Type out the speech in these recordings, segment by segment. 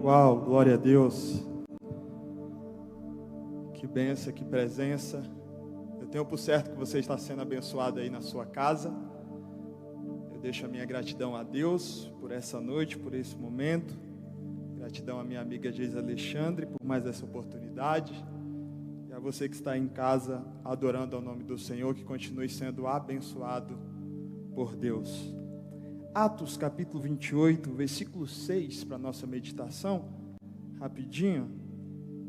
Uau, glória a Deus. Que bênção, que presença. Eu tenho por certo que você está sendo abençoado aí na sua casa. Eu deixo a minha gratidão a Deus por essa noite, por esse momento. Gratidão à minha amiga Geisa Alexandre por mais essa oportunidade. E a você que está em casa adorando ao nome do Senhor, que continue sendo abençoado por Deus. Atos capítulo 28, versículo 6 para a nossa meditação. Rapidinho,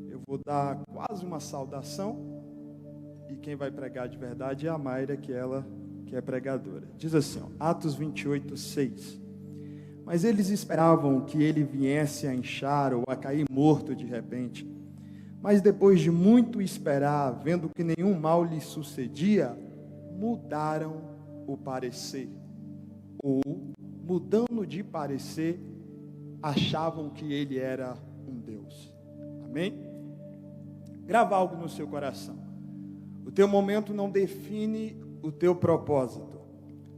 eu vou dar quase uma saudação. E quem vai pregar de verdade é a Mayra, que ela que é pregadora. Diz assim, Atos 28, 6. Mas eles esperavam que ele viesse a inchar ou a cair morto de repente. Mas depois de muito esperar, vendo que nenhum mal lhe sucedia, mudaram o parecer. Ou, mudando de parecer, achavam que ele era um Deus. Amém? Grava algo no seu coração. O teu momento não define o teu propósito.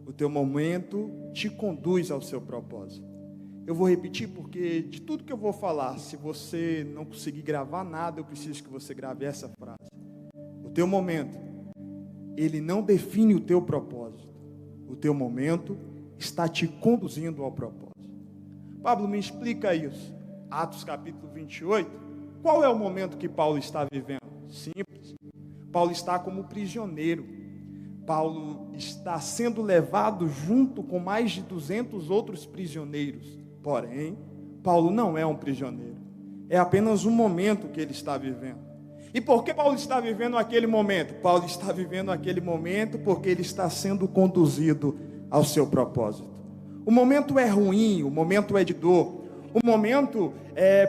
O teu momento te conduz ao seu propósito. Eu vou repetir porque de tudo que eu vou falar, se você não conseguir gravar nada, eu preciso que você grave essa frase. O teu momento, ele não define o teu propósito. O teu momento está te conduzindo ao propósito. Pablo, me explica isso. Atos capítulo 28. Qual é o momento que Paulo está vivendo? Simples. Paulo está como prisioneiro. Paulo está sendo levado junto com mais de 200 outros prisioneiros. Porém, Paulo não é um prisioneiro. É apenas um momento que ele está vivendo. E por que Paulo está vivendo aquele momento? Paulo está vivendo aquele momento porque ele está sendo conduzido ao seu propósito. O momento é ruim, o momento é de dor. O momento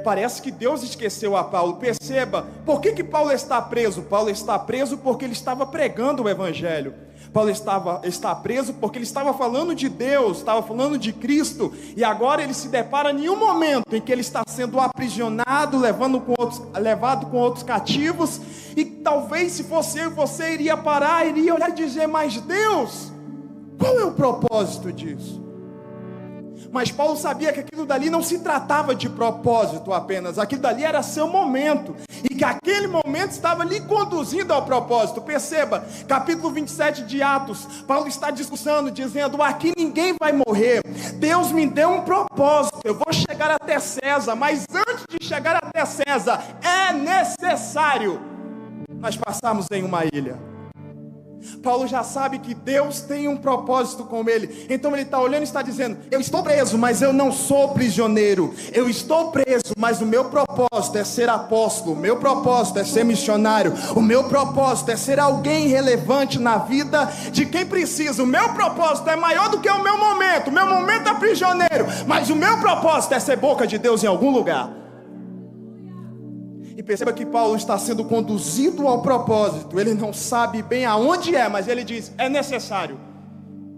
parece que Deus esqueceu a Paulo. Perceba, por que Paulo está preso? Paulo está preso porque ele estava pregando o Evangelho. Paulo está preso porque ele estava falando de Deus, estava falando de Cristo. E agora ele se depara em um momento em que ele está sendo aprisionado, levado com outros cativos. E talvez se fosse eu e você, iria parar, iria olhar e dizer, mas Deus, qual é o propósito disso? Mas Paulo sabia que aquilo dali não se tratava de propósito apenas, aquilo dali era seu momento, e que aquele momento estava lhe conduzindo ao propósito. Perceba, capítulo 27 de Atos, Paulo está discursando, dizendo, aqui ninguém vai morrer, Deus me deu um propósito, eu vou chegar até César, mas antes de chegar até César, é necessário nós passarmos em uma ilha. Paulo já sabe que Deus tem um propósito com ele. Então ele está olhando e está dizendo, eu estou preso, mas eu não sou prisioneiro. Eu estou preso, mas o meu propósito é ser apóstolo. O meu propósito é ser missionário. O meu propósito é ser alguém relevante na vida de quem precisa. O meu propósito é maior do que o meu momento. O meu momento é prisioneiro, mas o meu propósito é ser boca de Deus em algum lugar. E perceba que Paulo está sendo conduzido ao propósito. Ele não sabe bem aonde é, mas ele diz, é necessário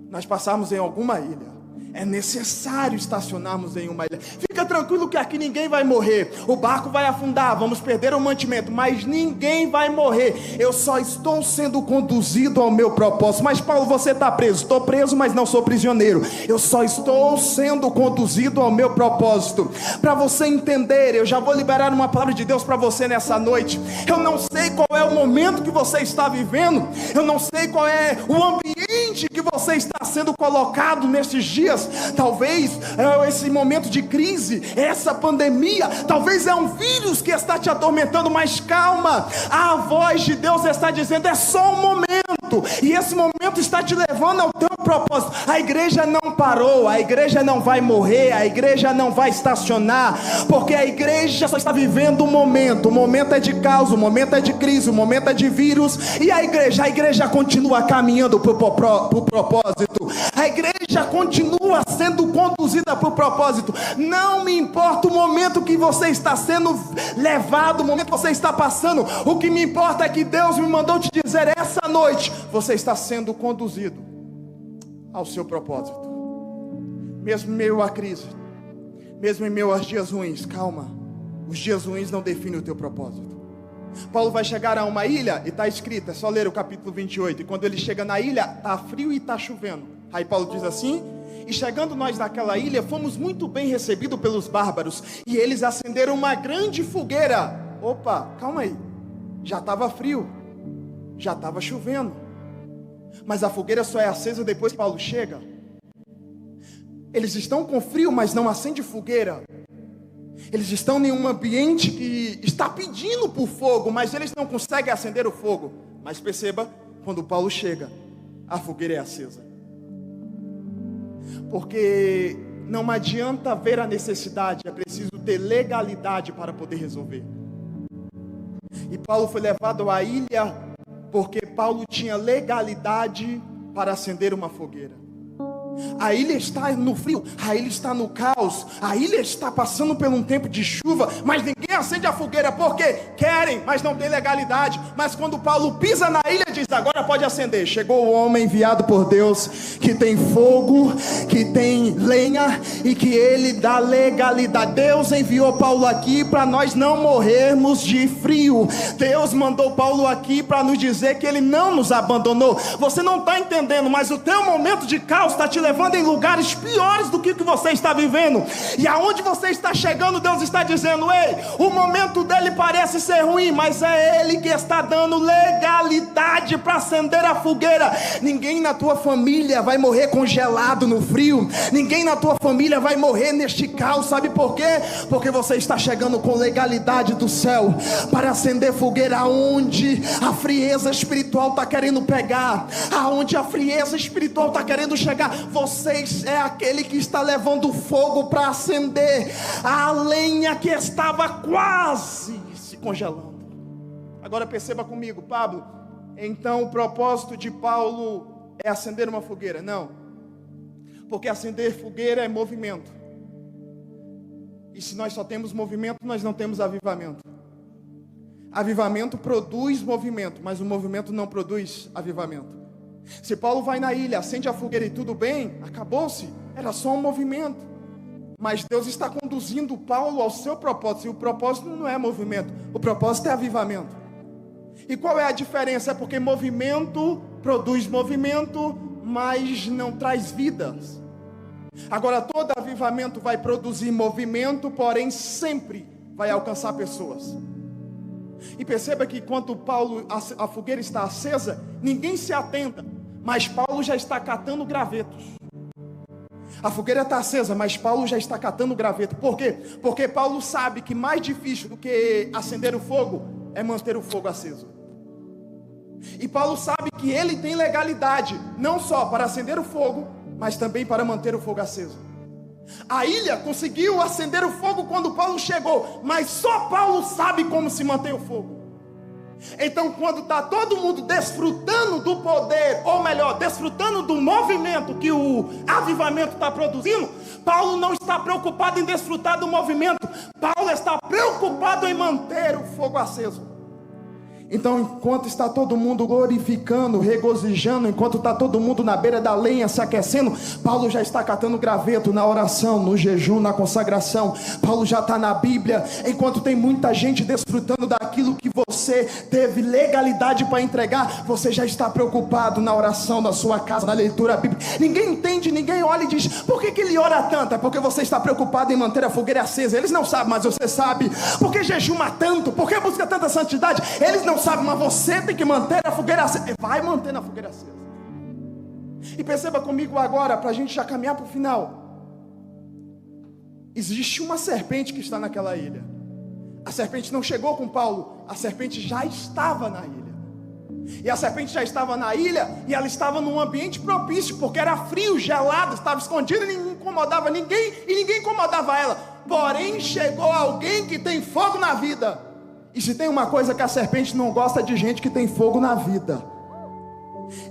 nós passarmos em alguma ilha. É necessário estacionarmos em uma ilha. Fica tranquilo que aqui ninguém vai morrer. O barco vai afundar, vamos perder o mantimento, mas ninguém vai morrer. Eu só estou sendo conduzido ao meu propósito. Mas Paulo, você está preso. Estou preso, mas não sou prisioneiro. Eu só estou sendo conduzido ao meu propósito. Para você entender, eu já vou liberar uma palavra de Deus para você nessa noite. Eu não sei qual é o momento que você está vivendo. Eu não sei qual é o ambiente que você está sendo colocado nesses dias. Talvez esse momento de crise, essa pandemia, talvez é um vírus que está te atormentando, mas calma, a voz de Deus está dizendo, é só um momento, e esse momento está te levando ao teu propósito. A igreja não parou, a igreja não vai morrer, a igreja não vai estacionar, porque a igreja só está vivendo um momento. O momento é de caos, o momento é de crise, o momento é de vírus, e a igreja continua caminhando para o propósito. A igreja continua sendo conduzida por propósito. Não me importa o momento que você está sendo levado, o momento que você está passando. O que me importa é que Deus me mandou te dizer essa noite, você está sendo conduzido ao seu propósito. Mesmo em meio à crise, mesmo em meio aos dias ruins, calma, os dias ruins não definem o teu propósito. Paulo vai chegar a uma ilha e está escrito, é só ler o capítulo 28, e quando ele chega na ilha, está frio e está chovendo. Aí Paulo diz assim, E chegando nós naquela ilha, fomos muito bem recebidos pelos bárbaros, e eles acenderam uma grande fogueira. Opa, calma aí, já estava frio, já estava chovendo, mas a fogueira só é acesa depois que Paulo chega. Eles estão com frio, mas não acende fogueira. Eles estão em um ambiente que está pedindo por fogo, mas eles não conseguem acender o fogo. Mas perceba, quando Paulo chega, a fogueira é acesa. Porque não adianta ver a necessidade, é preciso ter legalidade para poder resolver. E Paulo foi levado à ilha porque Paulo tinha legalidade para acender uma fogueira. A ilha está no frio, a ilha está no caos, a ilha está passando por um tempo de chuva, mas ninguém acende a fogueira porque querem, mas não tem legalidade. Mas quando Paulo pisa na ilha, diz: agora pode acender. Chegou o homem enviado por Deus, que tem fogo, que tem lenha e que ele dá legalidade. Deus enviou Paulo aqui para nós não morrermos de frio. Deus mandou Paulo aqui para nos dizer que ele não nos abandonou. Você não está entendendo, mas o teu momento de caos está te levando em lugares piores do que o que você está vivendo. E aonde você está chegando, Deus está dizendo: ei, o momento dele parece ser ruim, mas é ele que está dando legalidade para acender a fogueira. Ninguém na tua família vai morrer congelado no frio. Ninguém na tua família vai morrer neste caos. Sabe por quê? Porque você está chegando com legalidade do céu para acender fogueira aonde a frieza espiritual está querendo pegar, aonde a frieza espiritual está querendo chegar. Vocês é aquele que está levando fogo para acender a lenha que estava quase se congelando. Agora perceba comigo, Pablo. Então o propósito de Paulo é acender uma fogueira? Não, porque acender fogueira é movimento. E se nós só temos movimento, nós não temos avivamento. Avivamento produz movimento, mas o movimento não produz avivamento. Se Paulo vai na ilha, acende a fogueira e tudo bem, acabou-se, era só um movimento. Mas Deus está conduzindo Paulo ao seu propósito, e o propósito não é movimento, o propósito é avivamento. E qual é a diferença? É porque movimento produz movimento, mas não traz vidas. Agora todo avivamento vai produzir movimento, porém sempre vai alcançar pessoas. E perceba que enquanto a fogueira está acesa, ninguém se atenta, mas Paulo já está catando gravetos. A fogueira está acesa, mas Paulo já está catando graveto. Por quê? Porque Paulo sabe que mais difícil do que acender o fogo é manter o fogo aceso. E Paulo sabe que ele tem legalidade, não só para acender o fogo, mas também para manter o fogo aceso. A ilha conseguiu acender o fogo quando Paulo chegou, mas só Paulo sabe como se manter o fogo. Então quando está todo mundo desfrutando do poder, ou melhor, desfrutando do movimento que o avivamento está produzindo, Paulo não está preocupado em desfrutar do movimento, Paulo está preocupado em manter o fogo aceso. Então enquanto está todo mundo glorificando, regozijando, enquanto está todo mundo na beira da lenha se aquecendo, Paulo já está catando graveto na oração, no jejum, na consagração. Paulo já está na Bíblia, enquanto tem muita gente desfrutando daquilo que você teve legalidade para entregar, você já está preocupado na oração da sua casa, na leitura bíblica. Ninguém entende, ninguém olha e diz: por que ele ora tanto? É porque você está preocupado em manter a fogueira acesa. Eles não sabem, mas você sabe. Por que jejuma tanto? Por que busca tanta santidade? Eles não sabem, mas você tem que manter a fogueira acesa. Vai manter a fogueira acesa. E perceba comigo agora, para a gente já caminhar para o final. Existe uma serpente que está naquela ilha. A serpente não chegou com Paulo, a serpente já estava na ilha. E a serpente já estava na ilha, e ela estava num ambiente propício, porque era frio, gelado, estava escondida e não incomodava ninguém, e ninguém incomodava ela. Porém chegou alguém que tem fogo na vida. E se tem uma coisa que a serpente não gosta, de gente que tem fogo na vida.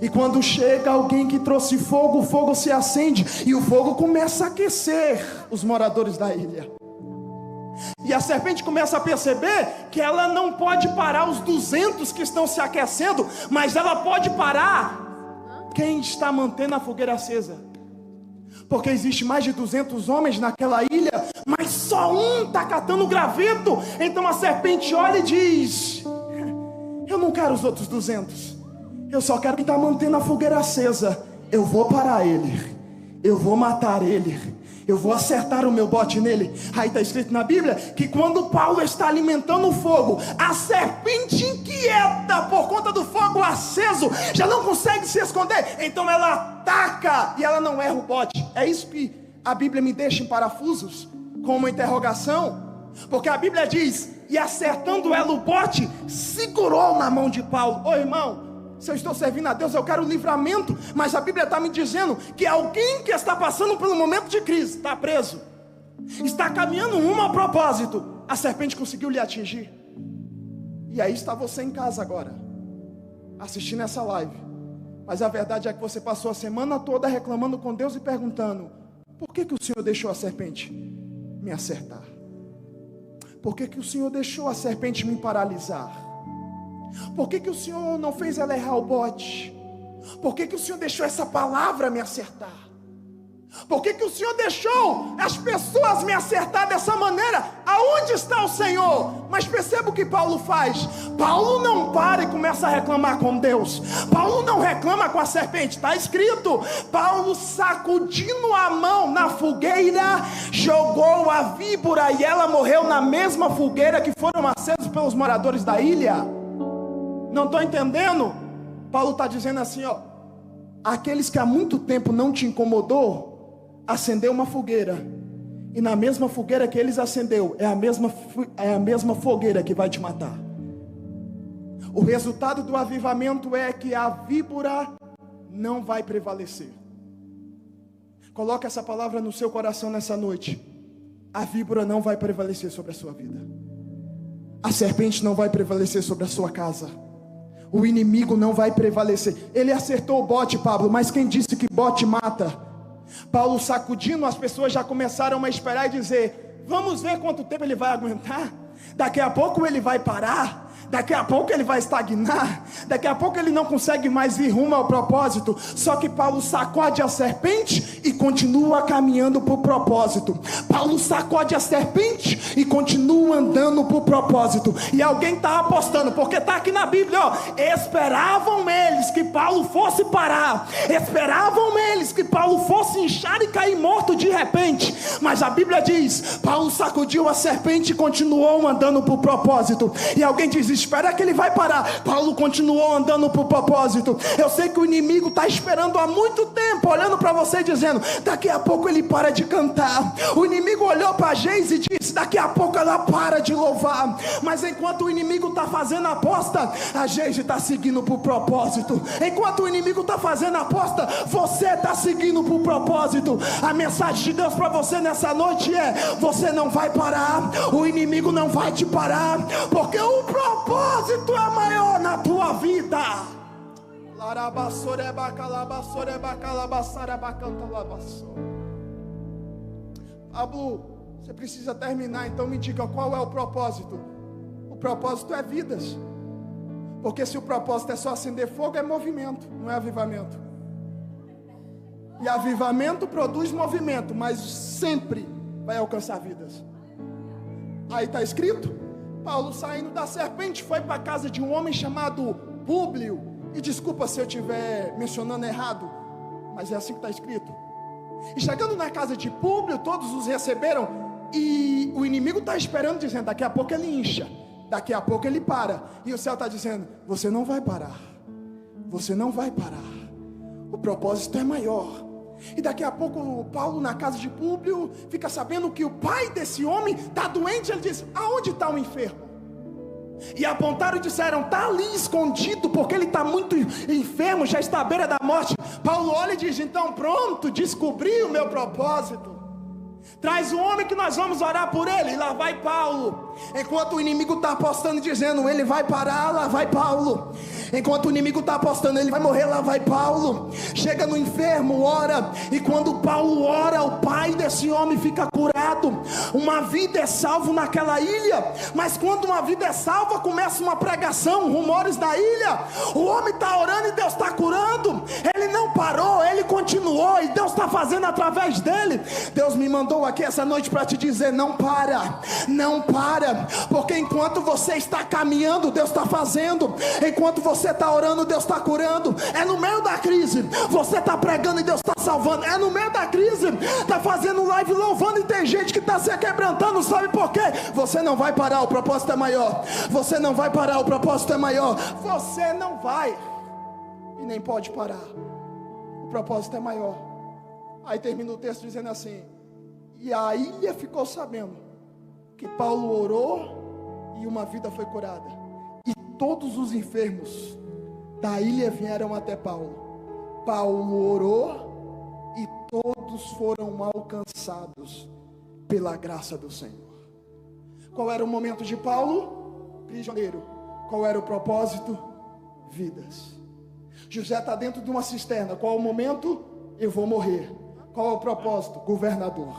E quando chega alguém que trouxe fogo, o fogo se acende, e o fogo começa a aquecer os moradores da ilha. E a serpente começa a perceber que ela não pode parar os 200 que estão se aquecendo, mas ela pode parar quem está mantendo a fogueira acesa. Porque existe mais de 200 homens naquela ilha, mas só um está catando graveto. Então a serpente olha e diz: eu não quero os outros 200, eu só quero quem está mantendo a fogueira acesa. Eu vou parar ele. eu vou matar ele, eu vou acertar o meu bote nele. Aí está escrito na Bíblia que quando Paulo está alimentando o fogo, a serpente inquieta por conta do fogo aceso, já não consegue se esconder, então ela ataca e ela não erra o bote. É isso que a Bíblia me deixa em parafusos, com uma interrogação, porque a Bíblia diz, e acertando ela o bote, segurou na mão de Paulo. Ô irmão, se eu estou servindo a Deus, eu quero livramento, mas a Bíblia está me dizendo que alguém que está passando pelo momento de crise, está preso, está caminhando rumo a propósito, a serpente conseguiu lhe atingir. E aí está você em casa agora, assistindo essa live, mas a verdade é que você passou a semana toda reclamando com Deus e perguntando: por que o Senhor deixou a serpente me acertar? Por que o Senhor deixou a serpente me paralisar? Por que o Senhor não fez ela errar o bote? Por que o Senhor deixou essa palavra me acertar? Por que o Senhor deixou as pessoas me acertar dessa maneira? Aonde está o Senhor? Mas perceba o que Paulo faz. Paulo não para e começa a reclamar com Deus. Paulo não reclama com a serpente. Está escrito: Paulo, sacudindo a mão na fogueira, jogou a víbora e ela morreu na mesma fogueira que foram acesos pelos moradores da ilha. Não estou entendendo? Paulo está dizendo assim, ó: aqueles que há muito tempo não te incomodou, acendeu uma fogueira, e na mesma fogueira que eles acendeu, é a mesma fogueira que vai te matar. O resultado do avivamento é que a víbora não vai prevalecer. Coloque essa palavra no seu coração nessa noite. A víbora não vai prevalecer sobre a sua vida. A serpente não vai prevalecer sobre a sua casa. O inimigo não vai prevalecer. Ele acertou o bote, Pablo, mas quem disse que bote mata? Paulo sacudindo, as pessoas já começaram a esperar e dizer: vamos ver quanto tempo ele vai aguentar. Daqui a pouco ele vai parar. Daqui a pouco ele vai estagnar. Daqui a pouco ele não consegue mais ir rumo ao propósito. Só que Paulo sacode a serpente e continua caminhando para o propósito. Paulo sacode a serpente e continua andando para o propósito. E alguém está apostando, porque está aqui na Bíblia, ó: esperavam eles que Paulo fosse parar, esperavam eles que Paulo fosse inchar e cair morto de repente. Mas a Bíblia diz: Paulo sacudiu a serpente e continuou andando para o propósito. E alguém diz: espera que ele vai parar. Paulo continuou andando para o propósito. Eu sei que o inimigo está esperando há muito tempo, olhando para você e dizendo: daqui a pouco ele para de cantar. O inimigo olhou para Geise e disse: daqui a pouco ela para de louvar. Mas enquanto o inimigo está fazendo a aposta, a Geise está seguindo para o propósito. Enquanto o inimigo está fazendo a aposta, você está seguindo para o propósito. A mensagem de Deus para você nessa noite é: você não vai parar, o inimigo não vai te parar, porque o propósito é maior na tua vida. Pablo, você precisa terminar, então me diga qual é o propósito. O propósito é vidas. Porque se o propósito é só acender fogo, é movimento, não é avivamento. E avivamento produz movimento, mas sempre vai alcançar vidas. Aí está escrito: Paulo, saindo da serpente, foi para a casa de um homem chamado Públio. E desculpa se eu estiver mencionando errado, mas é assim que está escrito. E chegando na casa de Públio, todos os receberam. E o inimigo está esperando, dizendo: daqui a pouco ele incha, daqui a pouco ele para. E o céu está dizendo: você não vai parar, você não vai parar. O propósito é maior. E daqui a pouco Paulo, na casa de Públio, fica sabendo que o pai desse homem está doente. Ele diz: aonde está o enfermo? E apontaram e disseram: está ali escondido, porque ele está muito enfermo, já está à beira da morte. Paulo olha e diz: então pronto, descobri o meu propósito. Traz o homem que nós vamos orar por ele. E lá vai Paulo. Enquanto o inimigo está apostando, dizendo: ele vai parar, lá vai Paulo. Enquanto o inimigo está apostando: ele vai morrer, lá vai Paulo. Chega no enfermo, ora. E quando Paulo ora, o pai desse homem fica curado. Uma vida é salvo naquela ilha. Mas quando uma vida é salva, começa uma pregação, rumores na ilha. O homem está orando e Deus está curando. Ele não parou, ele continuou. E Deus está fazendo através dele. Deus me mandou aqui essa noite para te dizer: não para, não para. Porque enquanto você está caminhando, Deus está fazendo. Enquanto você Você está orando, Deus está curando. É no meio da crise. Você está pregando e Deus está salvando. É no meio da crise. Está fazendo live louvando e tem gente que está se quebrantando. Sabe por quê? Você não vai parar, o propósito é maior. Você não vai parar, o propósito é maior. Você não vai e nem pode parar. O propósito é maior. Aí termina o texto dizendo assim: e a ilha ficou sabendo que Paulo orou e uma vida foi curada. E todos os enfermos da ilha vieram até Paulo. Paulo orou e todos foram alcançados pela graça do Senhor. Qual era o momento de Paulo? Prisioneiro. Qual era o propósito? Vidas. José está dentro de uma cisterna. Qual é o momento? Eu vou morrer. Qual é o propósito? Governador.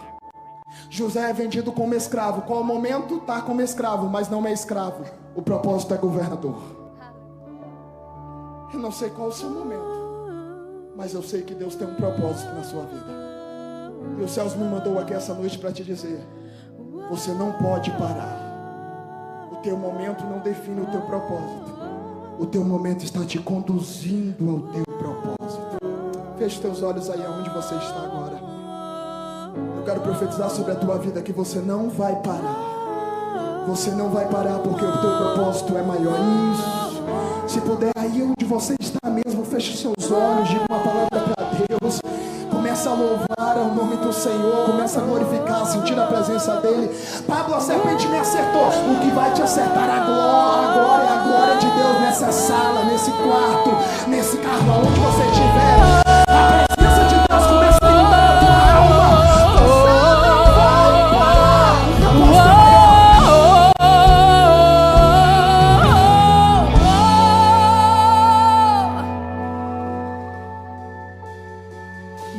José é vendido como escravo. Qual é o momento? Está como escravo, mas não é escravo. O propósito é governador. Eu não sei qual é o seu momento, mas eu sei que Deus tem um propósito na sua vida. E os céus me mandou aqui essa noite para te dizer: você não pode parar. O teu momento não define o teu propósito. O teu momento está te conduzindo ao teu propósito. Feche teus olhos aí aonde você está agora. Eu quero profetizar sobre a tua vida que você não vai parar. Você não vai parar porque o teu propósito é maior. Isso. Se puder aí onde você está mesmo, feche seus olhos, diga uma palavra para Deus. Começa a louvar ao nome do Senhor. Começa a glorificar, sentir a presença dEle. Pablo, a serpente me acertou. O que vai te acertar agora é a glória de Deus nessa sala, nesse quarto, nesse carro, aonde você estiver. A presença de Deus começa a inundar a tua alma.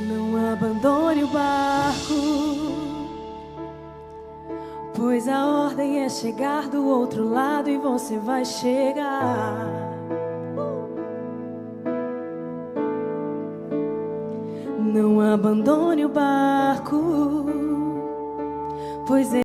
Não abandone o barco, pois a ordem é chegar do outro lado e você vai chegar. Não abandone o barco, pois